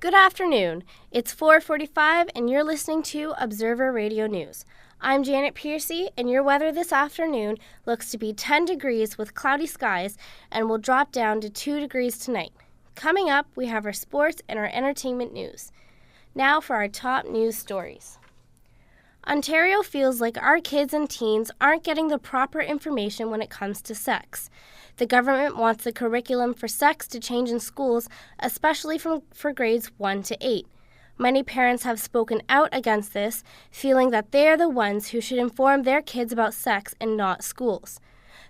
Good afternoon. It's 4:45 and you're listening to Observer Radio News. I'm Janet Piercey, and your weather this afternoon looks to be 10 degrees with cloudy skies and will drop down to 2 degrees tonight. Coming up, we have our sports and our entertainment news. Now for our top news stories. Ontario feels like our kids and teens aren't getting the proper information when it comes to sex. The government wants the curriculum for sex to change in schools, especially for grades 1 to 8. Many parents have spoken out against this, feeling that they are the ones who should inform their kids about sex and not schools.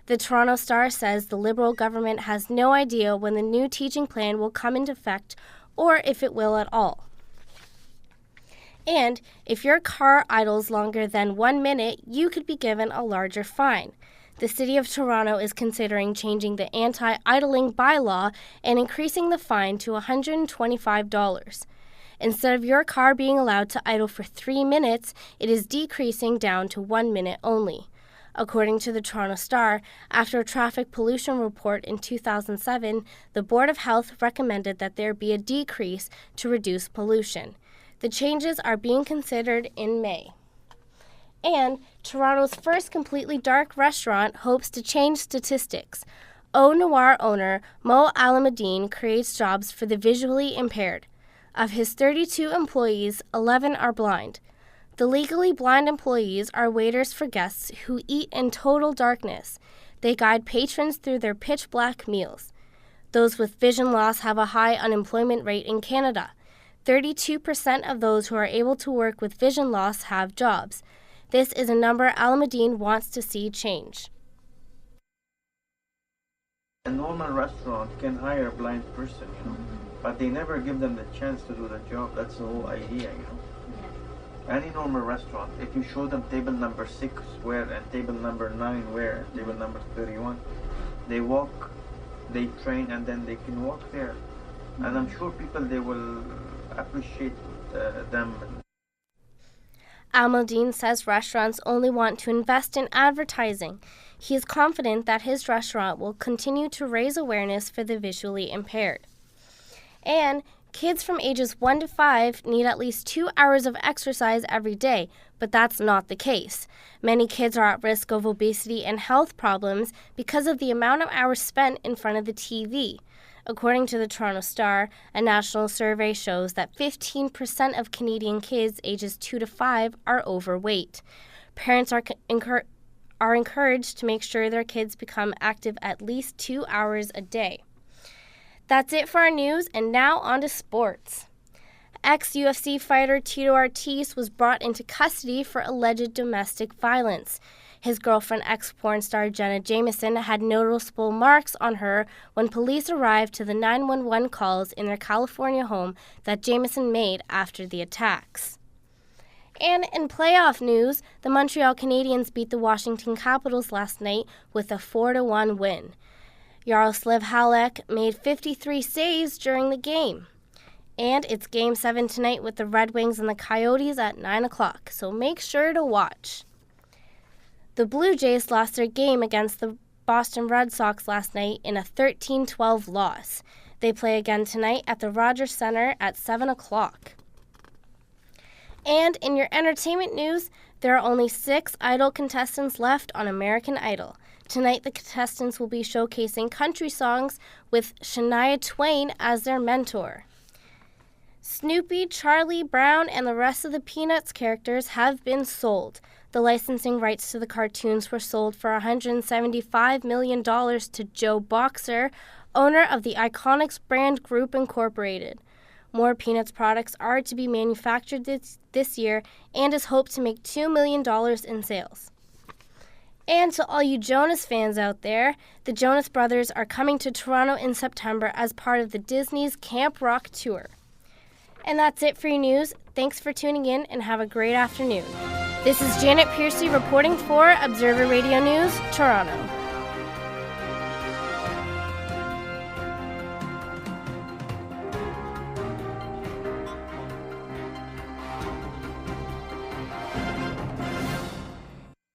The Toronto Star says the Liberal government has no idea when the new teaching plan will come into effect or if it will at all. And if your car idles longer than 1 minute, you could be given a larger fine. The City of Toronto is considering changing the anti-idling bylaw and increasing the fine to $125. Instead of your car being allowed to idle for 3 minutes, it is decreasing down to 1 minute only. According to the Toronto Star, after a traffic pollution report in 2007, the Board of Health recommended that there be a decrease to reduce pollution. The changes are being considered in May. And Toronto's first completely dark restaurant hopes to change statistics. Au Noir owner Mo Alameddine creates jobs for the visually impaired. Of his 32 employees, 11 are blind. The legally blind employees are waiters for guests who eat in total darkness. They guide patrons through their pitch-black meals. Those with vision loss have a high unemployment rate in Canada. 32% of those who are able to work with vision loss have jobs. This is a number Alameddine wants to see change. A normal restaurant can hire a blind person, but they never give them the chance to do the job. That's the whole idea, Any normal restaurant, if you show them table number 6 where and table number 9 where, and table number 31, they walk, they train, and then they can walk there. And I'm sure they will appreciate them. Alameddine says restaurants only want to invest in advertising. He is confident that his restaurant will continue to raise awareness for the visually impaired. And kids from ages 1 to 5 need at least 2 hours of exercise every day, but that's not the case. Many kids are at risk of obesity and health problems because of the amount of hours spent in front of the TV. According to the Toronto Star, a national survey shows that 15% of Canadian kids ages 2 to 5 are overweight. Parents are encouraged to make sure their kids become active at least 2 hours a day. That's it for our news, and now on to sports. Ex-UFC fighter Tito Ortiz was brought into custody for alleged domestic violence. His girlfriend, ex-porn star Jenna Jameson, had noticeable marks on her when police arrived to the 911 calls in their California home that Jameson made after the attacks. And in playoff news, the Montreal Canadiens beat the Washington Capitals last night with a 4-1 win. Yaroslav Halak made 53 saves during the game. And it's Game 7 tonight with the Red Wings and the Coyotes at 9 o'clock, so make sure to watch. The Blue Jays lost their game against the Boston Red Sox last night in a 13-12 loss. They play again tonight at the Rogers Center at 7 o'clock. And in your entertainment news, there are only 6 Idol contestants left on American Idol. Tonight, the contestants will be showcasing country songs with Shania Twain as their mentor. Snoopy, Charlie Brown, and the rest of the Peanuts characters have been sold. The licensing rights to the cartoons were sold for $175 million to Joe Boxer, owner of the Iconics Brand Group Incorporated. More Peanuts products are to be manufactured this year and is hoped to make $2 million in sales. And to all you Jonas fans out there, the Jonas Brothers are coming to Toronto in September as part of the Disney's Camp Rock tour. And that's it for your news. Thanks for tuning in and have a great afternoon. This is Janet Piercey reporting for Observer Radio News, Toronto.